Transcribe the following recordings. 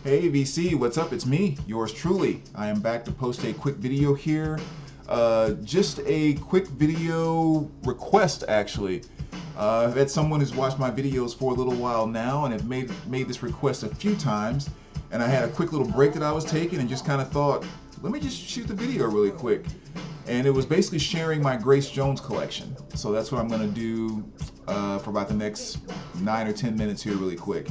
Hey VC, what's up? It's me, yours truly. I am back to post a quick video here. Just a quick video request, actually. I've had someone who's watched my videos for a little while now and have made this request a few times. And I had a quick little break that I was taking and just kind of thought, let me just shoot the video really quick. And it was basically sharing my Grace Jones collection. So that's what I'm going to do for about the next 9 or 10 minutes here really quick.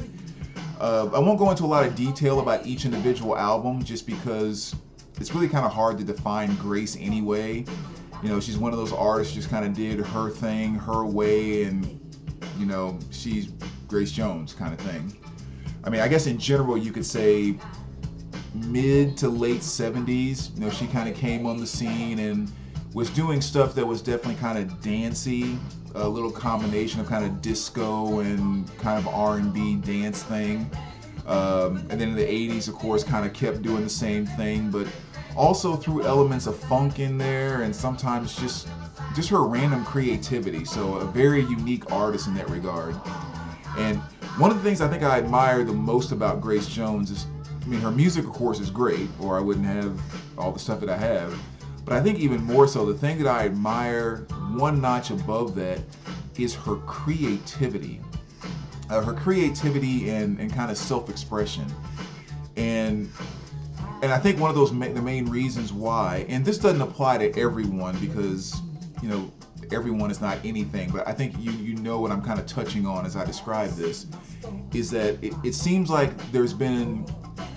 I won't go into a lot of detail about each individual album just because it's really kind of hard to define Grace anyway. You know, she's one of those artists who just kind of did her thing, her way, and, you know, she's Grace Jones kind of thing. I mean, I guess in general you could say mid to late 70s, you know, she kind of came on the scene and was doing stuff that was definitely kind of dancey, a little combination of kind of disco and kind of R&B dance thing. And then in the 80s, of course, kind of kept doing the same thing, but also threw elements of funk in there and sometimes just her random creativity. So a very unique artist in that regard. And one of the things I think I admire the most about Grace Jones is, I mean, her music, of course, is great, or I wouldn't have all the stuff that I have. But I think even more so, the thing that I admire one notch above that is her creativity. Her creativity and kind of self-expression. And I think one of those the main reasons why, and this doesn't apply to everyone because, you know, everyone is not anything, but I think you know what I'm kind of touching on as I describe this, is that it seems like there's been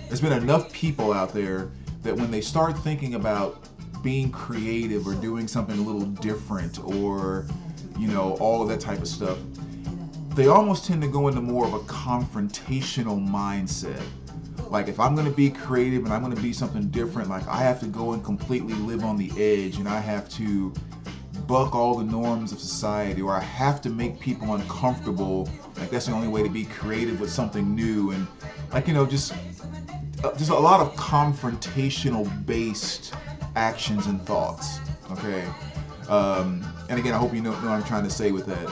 enough people out there that when they start thinking about being creative or doing something a little different or, you know, all of that type of stuff, they almost tend to go into more of a confrontational mindset. Like, if I'm going to be creative and I'm going to be something different, like I have to go and completely live on the edge and I have to buck all the norms of society, or I have to make people uncomfortable. Like, that's the only way to be creative with something new. And, like, you know, just a lot of confrontational based actions and thoughts. Okay. And again, I hope you know what I'm trying to say with that.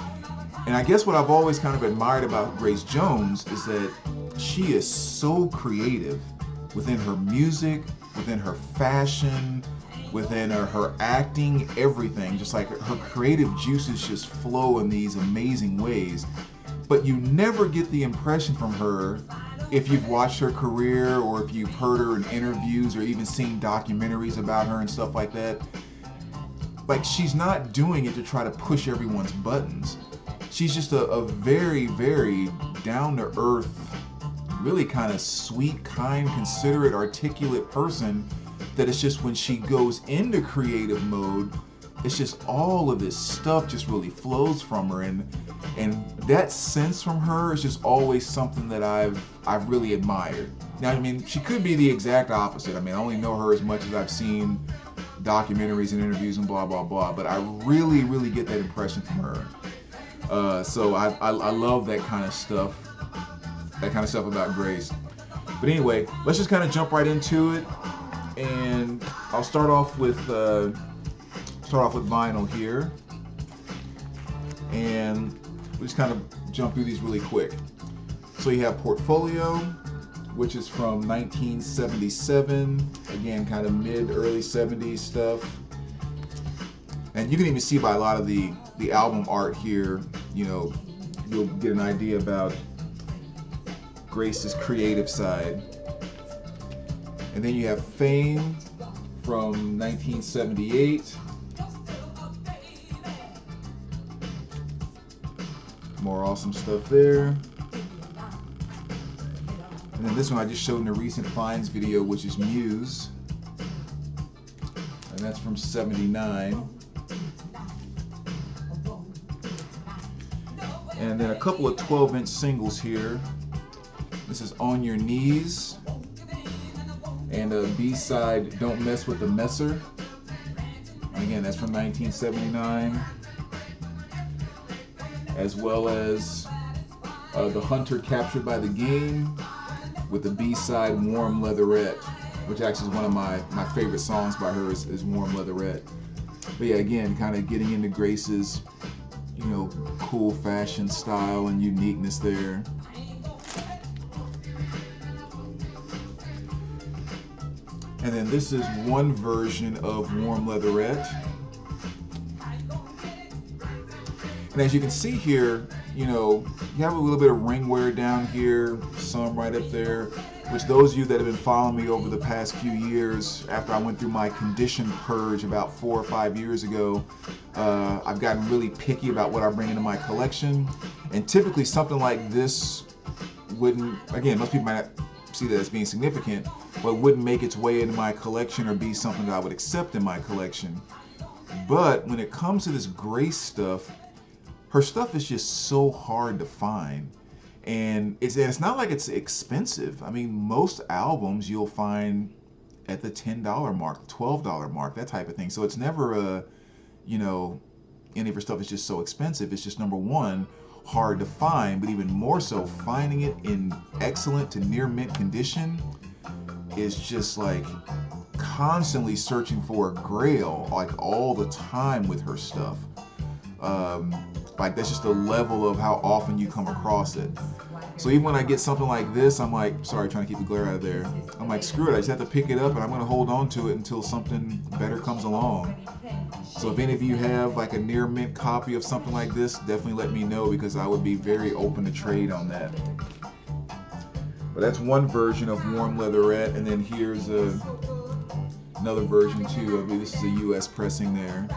And I guess what I've always kind of admired about Grace Jones is that she is so creative within her music, within her fashion, within her acting, everything. Just like her creative juices just flow in these amazing ways. But you never get the impression from her, if you've watched her career or if you've heard her in interviews or even seen documentaries about her and stuff like that, like, she's not doing it to try to push everyone's buttons. She's just a very, very down-to-earth, really kind of sweet, kind, considerate, articulate person that it's just when she goes into creative mode, it's just all of this stuff just really flows from her, and that sense from her is just always something that I've really admired. Now, I mean, she could be the exact opposite. I mean, I only know her as much as I've seen documentaries and interviews and blah blah blah, but I really, really get that impression from her. So I love that kind of stuff about Grace. But anyway, let's just kind of jump right into it, and I'll start off with vinyl here, and we'll just kind of jump through these really quick. So you have Portfolio, which is from 1977, again kind of early 70s stuff. And you can even see by a lot of the album art here, you know, you'll get an idea about Grace's creative side. And then you have Fame from 1978. More awesome stuff there. And then this one I just showed in a recent finds video, which is Muse. And that's from 79. And then a couple of 12-inch singles here. This is On Your Knees. And a B-side, Don't Mess with the Messer. And again, that's from 1979. As well as The Hunter Captured by the Game with the B-side, Warm Leatherette, which actually is one of my favorite songs by her is Warm Leatherette. But yeah, again, kind of getting into Grace's, you know, cool fashion style and uniqueness there. And then this is one version of Warm Leatherette. And as you can see here, you know, you have a little bit of ring wear down here, some right up there, which those of you that have been following me over the past few years, after I went through my condition purge about 4 or 5 years ago, I've gotten really picky about what I bring into my collection. And typically something like this wouldn't, again, most people might not see that as being significant, but wouldn't make its way into my collection or be something that I would accept in my collection. But when it comes to this Grace stuff, her stuff is just so hard to find. And it's not like it's expensive. I mean, most albums you'll find at the $10 mark, $12 mark, that type of thing. So it's never a, you know, any of her stuff is just so expensive. It's just, number one, hard to find, but even more so, finding it in excellent to near mint condition is just like constantly searching for a grail, like all the time with her stuff. Like that's just the level of how often you come across it. So even when I get something like this, I'm like, sorry, trying to keep the glare out of there. I'm like, screw it, I just have to pick it up and I'm gonna hold on to it until something better comes along. So if any of you have like a near mint copy of something like this, definitely let me know, because I would be very open to trade on that. But that's one version of Warm Leatherette, and then here's another version too. I believe this is a US pressing there.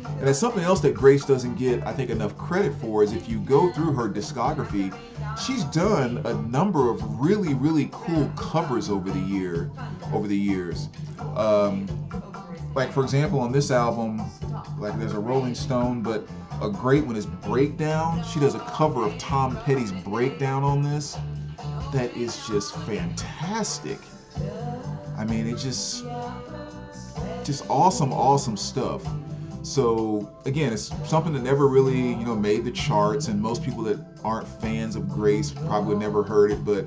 And that's something else that Grace doesn't get, I think, enough credit for, is if you go through her discography, she's done a number of really, really cool covers over the years. Like for example, on this album, like there's a Rolling Stone, but a great one is Breakdown. She does a cover of Tom Petty's Breakdown on this. That is just fantastic. I mean, it's just awesome stuff. So again, it's something that never really, you know, made the charts, and most people that aren't fans of Grace probably never heard it. But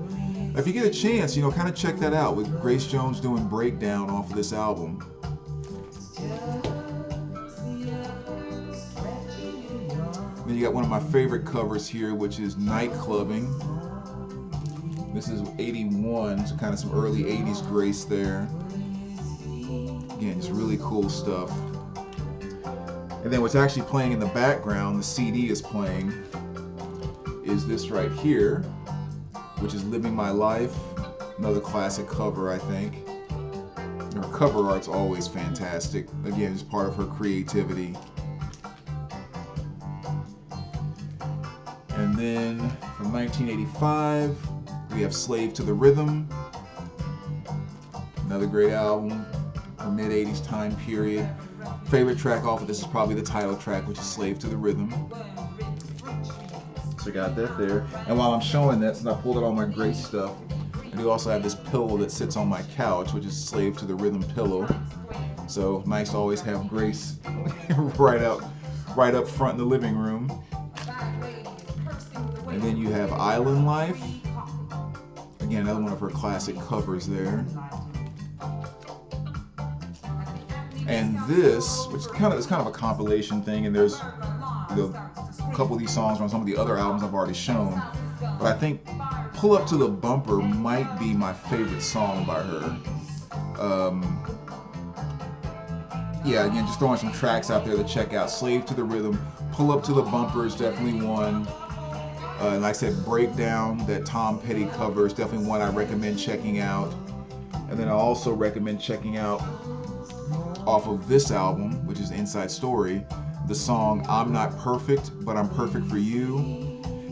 if you get a chance, you know, kind of check that out, with Grace Jones doing Breakdown off of this album. Then you got one of my favorite covers here, which is Night Clubbing. This is 81, so kind of some early 80s Grace there. Again, just really cool stuff. And then what's actually playing in the background, the CD is playing, is this right here, which is Living My Life. Another classic cover, I think. Her cover art's always fantastic. Again, it's part of her creativity. And then from 1985, we have Slave to the Rhythm. Another great album, a mid-80s time period. Favorite track off of this is probably the title track, which is Slave to the Rhythm. So I got that there. And while I'm showing that, since I pulled out all my Grace stuff, I do also have this pillow that sits on my couch, which is Slave to the Rhythm pillow. So nice to always have Grace right up front in the living room. And then you have Island Life. Again, another one of her classic covers there. And this, which is kind of a compilation thing, and there's, you know, a couple of these songs on some of the other albums I've already shown, but I think Pull Up to the Bumper might be my favorite song by her. Yeah, again, just throwing some tracks out there to check out. Slave to the Rhythm, Pull Up to the Bumper is definitely one. And like I said, Breakdown, that Tom Petty cover, is definitely one I recommend checking out. And then I also recommend checking out, off of this album, which is Inside Story, the song I'm Not Perfect, But I'm Perfect for You.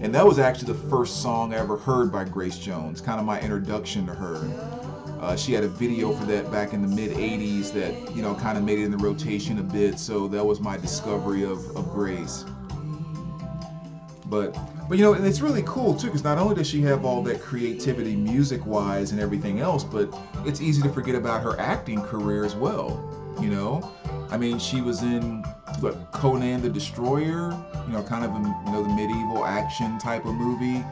And that was actually the first song I ever heard by Grace Jones, kind of my introduction to her. She had a video for that back in the mid-80s that, you know, kind of made it in the rotation a bit, so that was my discovery of Grace. But you know, and it's really cool too, because not only does she have all that creativity music-wise and everything else, but it's easy to forget about her acting career as well. You know, I mean, she was in what, Conan the Destroyer, you know, kind of a, you know, the medieval action type of movie.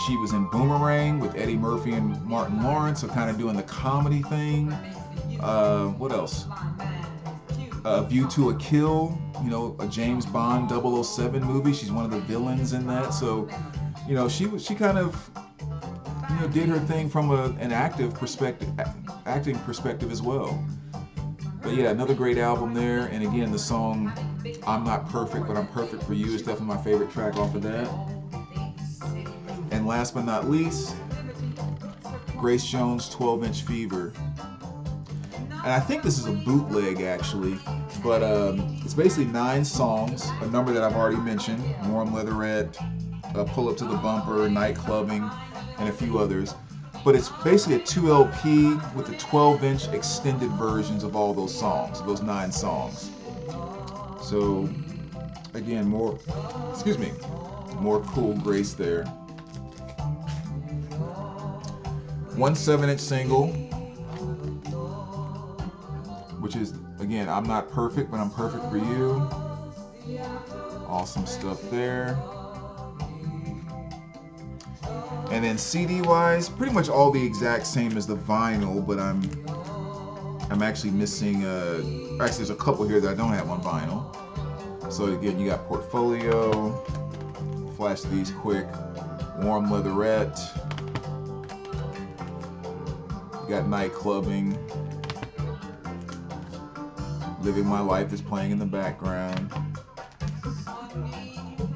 She was in Boomerang with Eddie Murphy and Martin Lawrence, so kind of doing the comedy thing. What else? View to a Kill, you know, a James Bond 007 movie. She's one of the villains in that. So, you know, she kind of, you did her thing from an acting perspective as well. But yeah, another great album there. And again, the song "I'm Not Perfect, But I'm Perfect for You" is definitely my favorite track off of that. And last but not least, Grace Jones' 12-Inch Fever. And I think this is a bootleg actually, but it's basically 9 songs, a number that I've already mentioned: Warm Leatherette, Pull Up to the Bumper, Night Clubbing, and a few others. But it's basically a 2 LP with the 12-inch extended versions of all those songs, those 9 songs. So again, more cool Grace there. 1 7-inch single, which is, again, "I'm Not Perfect, But I'm Perfect for You." Awesome stuff there. And then CD wise, pretty much all the exact same as the vinyl, but I'm actually missing actually there's a couple here that I don't have on vinyl. So again, you got Portfolio, flash these quick, Warm Leatherette, you got Night Clubbing, Living My Life is playing in the background,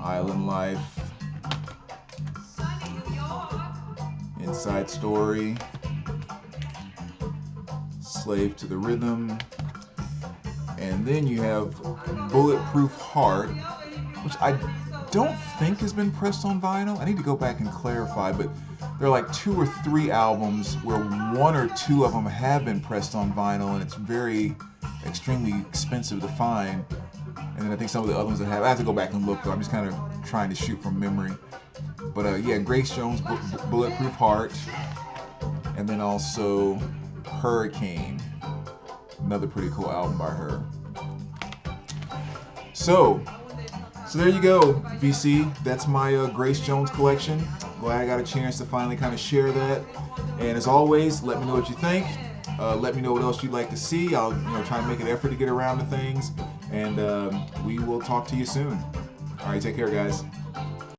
Island Life, Inside Story, Slave to the Rhythm, and then you have Bulletproof Heart, which I don't think has been pressed on vinyl. I need to go back and clarify, but there are like 2 or 3 albums where 1 or 2 of them have been pressed on vinyl, and it's extremely expensive to find. And then I think some of the other ones that have, I have to go back and look though. I'm just kind of trying to shoot from memory. But yeah, Grace Jones, Bulletproof Heart, and then also Hurricane, another pretty cool album by her. So there you go, VC. That's my Grace Jones collection. Glad I got a chance to finally kind of share that. And as always, let me know what you think. Let me know what else you'd like to see. I'll try to make an effort to get around to things. And we will talk to you soon. All right, take care, guys.